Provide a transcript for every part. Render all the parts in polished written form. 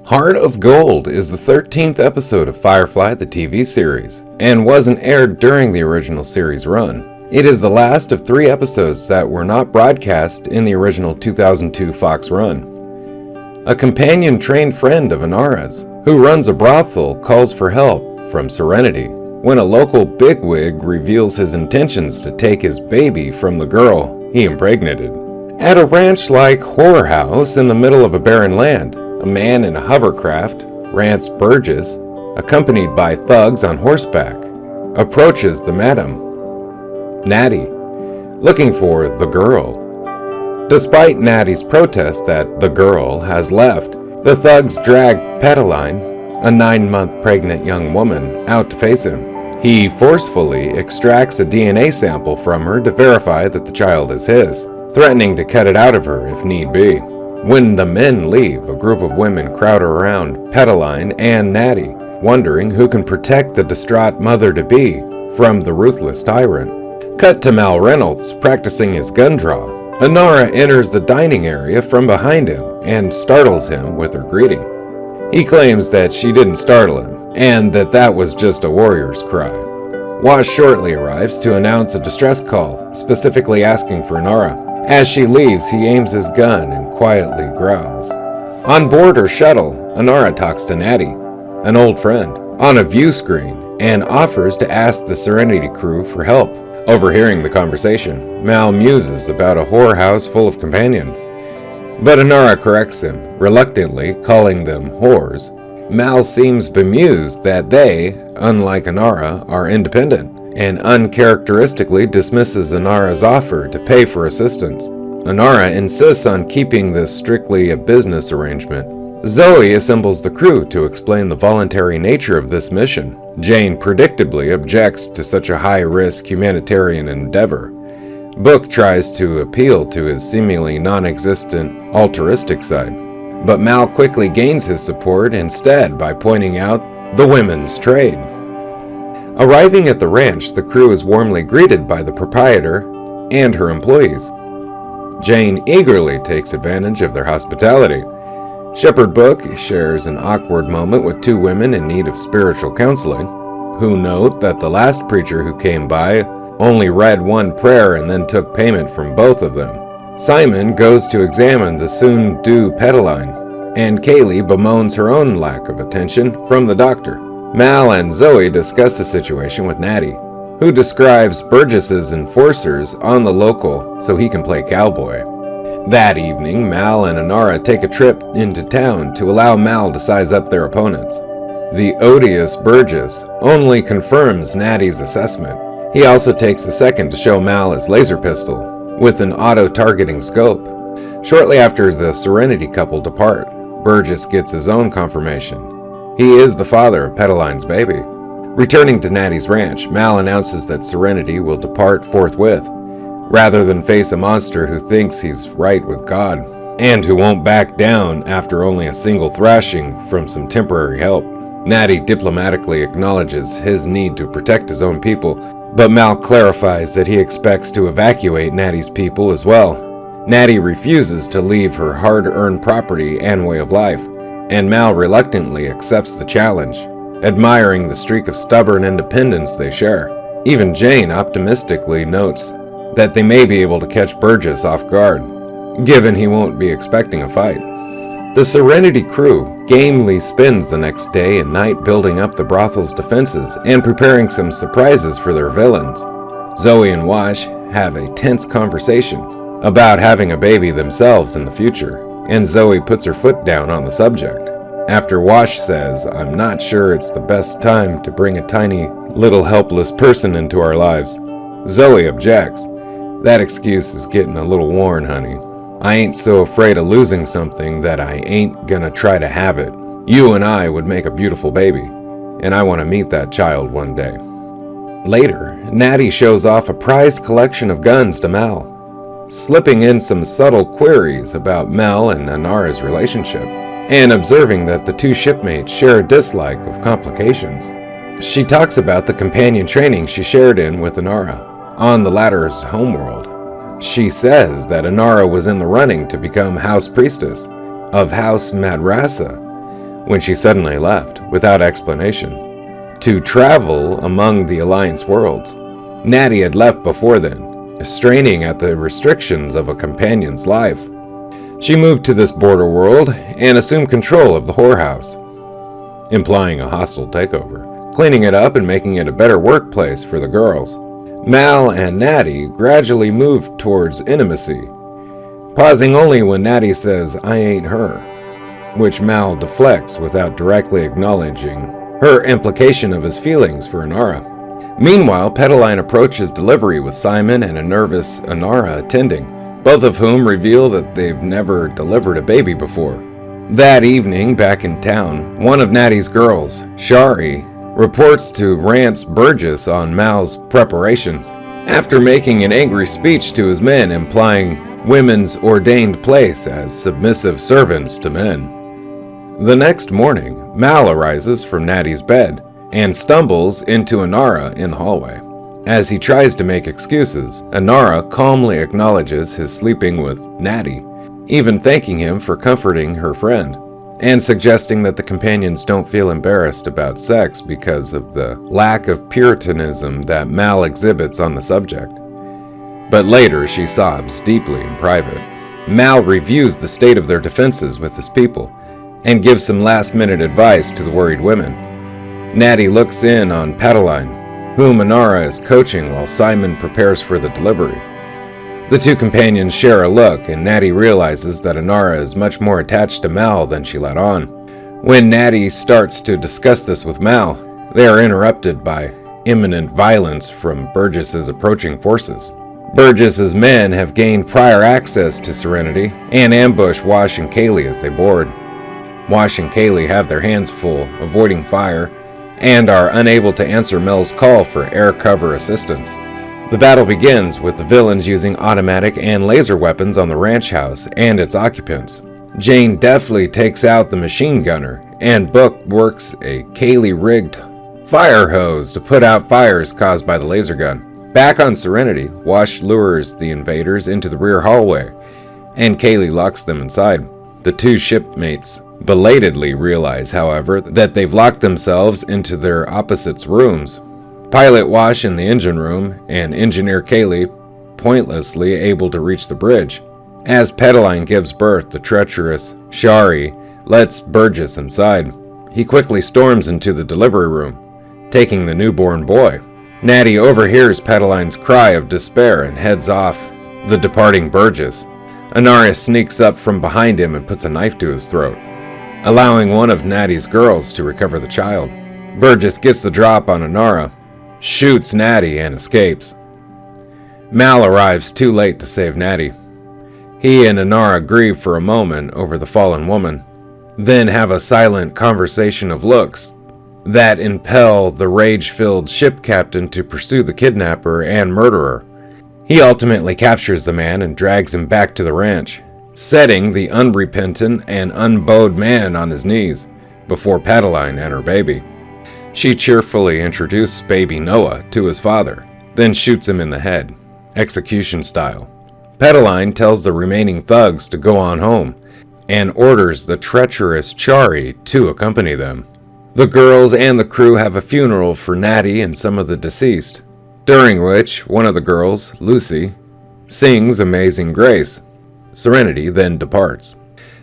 Heart of Gold is the 13th episode of Firefly the TV series, and wasn't aired during the original series run. It is the last of 3 episodes that were not broadcast in the original 2002 Fox run. A companion trained friend of Inara's, who runs a brothel, calls for help from Serenity when a local bigwig reveals his intentions to take his baby from the girl he impregnated. At a ranch-like horror house in the middle of a barren land, a man in a hovercraft, Rance Burgess, accompanied by thugs on horseback, approaches the madam, Natty, looking for the girl. Despite Natty's protest that the girl has left, the thugs drag Pedaline, a 9-month pregnant young woman, out to face him. He forcefully extracts a DNA sample from her to verify that the child is his, threatening to cut it out of her if need be. When the men leave, a group of women crowd around Pedaline and Natty, wondering who can protect the distraught mother-to-be from the ruthless tyrant. Cut to Mal Reynolds practicing his gun draw. Inara enters the dining area from behind him and startles him with her greeting. He claims that she didn't startle him, and that was just a warrior's cry. Wash shortly arrives to announce a distress call, specifically asking for Inara. As she leaves, he aims his gun and quietly growls. On board her shuttle, Inara talks to Natty, an old friend, on a view screen, and offers to ask the Serenity crew for help. Overhearing the conversation, Mal muses about a whorehouse full of companions. But Inara corrects him, reluctantly calling them whores. Mal seems bemused that they, unlike Inara, are independent, and uncharacteristically dismisses Inara's offer to pay for assistance. Inara insists on keeping this strictly a business arrangement. Zoe assembles the crew to explain the voluntary nature of this mission. Jane predictably objects to such a high-risk humanitarian endeavor. Book tries to appeal to his seemingly non-existent altruistic side, but Mal quickly gains his support instead by pointing out the women's trade. Arriving at the ranch, the crew is warmly greeted by the proprietor and her employees. Jane eagerly takes advantage of their hospitality. Shepherd Book shares an awkward moment with 2 women in need of spiritual counseling, who note that the last preacher who came by only read 1 prayer and then took payment from both of them. Simon goes to examine the soon-due Pedaline, and Kaylee bemoans her own lack of attention from the doctor. Mal and Zoe discuss the situation with Natty, who describes Burgess's enforcers on the local so he can play cowboy. That evening, Mal and Inara take a trip into town to allow Mal to size up their opponents. The odious Burgess only confirms Natty's assessment. He also takes a second to show Mal his laser pistol with an auto-targeting scope. Shortly after the Serenity couple depart, Burgess gets his own confirmation. He is the father of Pedaline's baby. Returning to Natty's ranch, Mal announces that Serenity will depart forthwith, rather than face a monster who thinks he's right with God, and who won't back down after only a single thrashing from some temporary help. Natty diplomatically acknowledges his need to protect his own people, but Mal clarifies that he expects to evacuate Natty's people as well. Natty refuses to leave her hard-earned property and way of life, and Mal reluctantly accepts the challenge, admiring the streak of stubborn independence they share. Even Jane optimistically notes that they may be able to catch Burgess off guard, given he won't be expecting a fight. The Serenity crew gamely spends the next day and night building up the brothel's defenses and preparing some surprises for their villains. Zoe and Wash have a tense conversation about having a baby themselves in the future, and Zoe puts her foot down on the subject. After Wash says, "I'm not sure it's the best time to bring a tiny, little helpless person into our lives," Zoe objects. "That excuse is getting a little worn, honey. I ain't so afraid of losing something that I ain't gonna try to have it. You and I would make a beautiful baby, and I want to meet that child one day." Later, Natty shows off a prized collection of guns to Mal, slipping in some subtle queries about Mel and Inara's relationship, and observing that the 2 shipmates share a dislike of complications. She talks about the companion training she shared in with Inara on the latter's homeworld. She says that Inara was in the running to become House Priestess of House Madrasa, when she suddenly left, without explanation, to travel among the Alliance worlds. Natty had left before then, straining at the restrictions of a companion's life. She moved to this border world and assumed control of the whorehouse, implying a hostile takeover, cleaning it up and making it a better workplace for the girls. Mal and Natty gradually moved towards intimacy, pausing only when Natty says, "I ain't her," which Mal deflects without directly acknowledging her implication of his feelings for Inara. Meanwhile, Pedaline approaches delivery with Simon and a nervous Inara attending, both of whom reveal that they've never delivered a baby before. That evening, back in town, one of Natty's girls, Shari, reports to Rance Burgess on Mal's preparations, after making an angry speech to his men implying women's ordained place as submissive servants to men. The next morning, Mal arises from Natty's bed and stumbles into Inara in the hallway. As he tries to make excuses, Inara calmly acknowledges his sleeping with Natty, even thanking him for comforting her friend, and suggesting that the companions don't feel embarrassed about sex because of the lack of puritanism that Mal exhibits on the subject. But later she sobs deeply in private. Mal reviews the state of their defenses with his people, and gives some last-minute advice to the worried women. Natty looks in on Pedaline, whom Inara is coaching while Simon prepares for the delivery. The two companions share a look, and Natty realizes that Inara is much more attached to Mal than she let on. When Natty starts to discuss this with Mal, they are interrupted by imminent violence from Burgess's approaching forces. Burgess's men have gained prior access to Serenity and ambush Wash and Kaylee as they board. Wash and Kaylee have their hands full, avoiding fire, and are unable to answer Mel's call for air cover assistance. The battle begins with the villains using automatic and laser weapons on the ranch house and its occupants. Jane deftly takes out the machine gunner, and Book works a Kaylee-rigged fire hose to put out fires caused by the laser gun. Back on Serenity, Wash lures the invaders into the rear hallway, and Kaylee locks them inside. The two shipmates belatedly realize, however, that they've locked themselves into their opposites' rooms. Pilot Wash in the engine room, and Engineer Kaylee pointlessly able to reach the bridge. As Pedaline gives birth, the treacherous Shari lets Burgess inside. He quickly storms into the delivery room, taking the newborn boy. Natty overhears Pedaline's cry of despair and heads off the departing Burgess. Inara sneaks up from behind him and puts a knife to his throat, allowing one of Natty's girls to recover the child. Burgess gets the drop on Inara, shoots Natty, and escapes. Mal arrives too late to save Natty. He and Inara grieve for a moment over the fallen woman, then have a silent conversation of looks that impel the rage-filled ship captain to pursue the kidnapper and murderer. He ultimately captures the man and drags him back to the ranch, setting the unrepentant and unbowed man on his knees before Pedaline and her baby. She cheerfully introduces baby Noah to his father, then shoots him in the head, execution style. Pedaline tells the remaining thugs to go on home, and orders the treacherous Shari to accompany them. The girls and the crew have a funeral for Natty and some of the deceased, during which one of the girls, Lucy, sings Amazing Grace. Serenity then departs.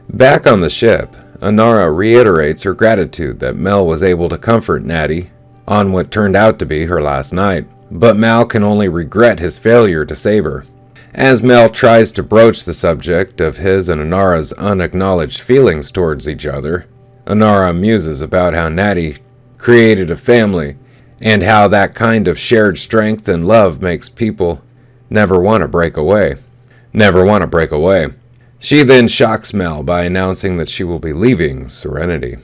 Back on the ship, Inara reiterates her gratitude that Mel was able to comfort Natty on what turned out to be her last night, but Mal can only regret his failure to save her. As Mel tries to broach the subject of his and Inara's unacknowledged feelings towards each other, Inara muses about how Natty created a family and how that kind of shared strength and love makes people never want to break away. Never want to break away. She then shocks Mel by announcing that she will be leaving Serenity.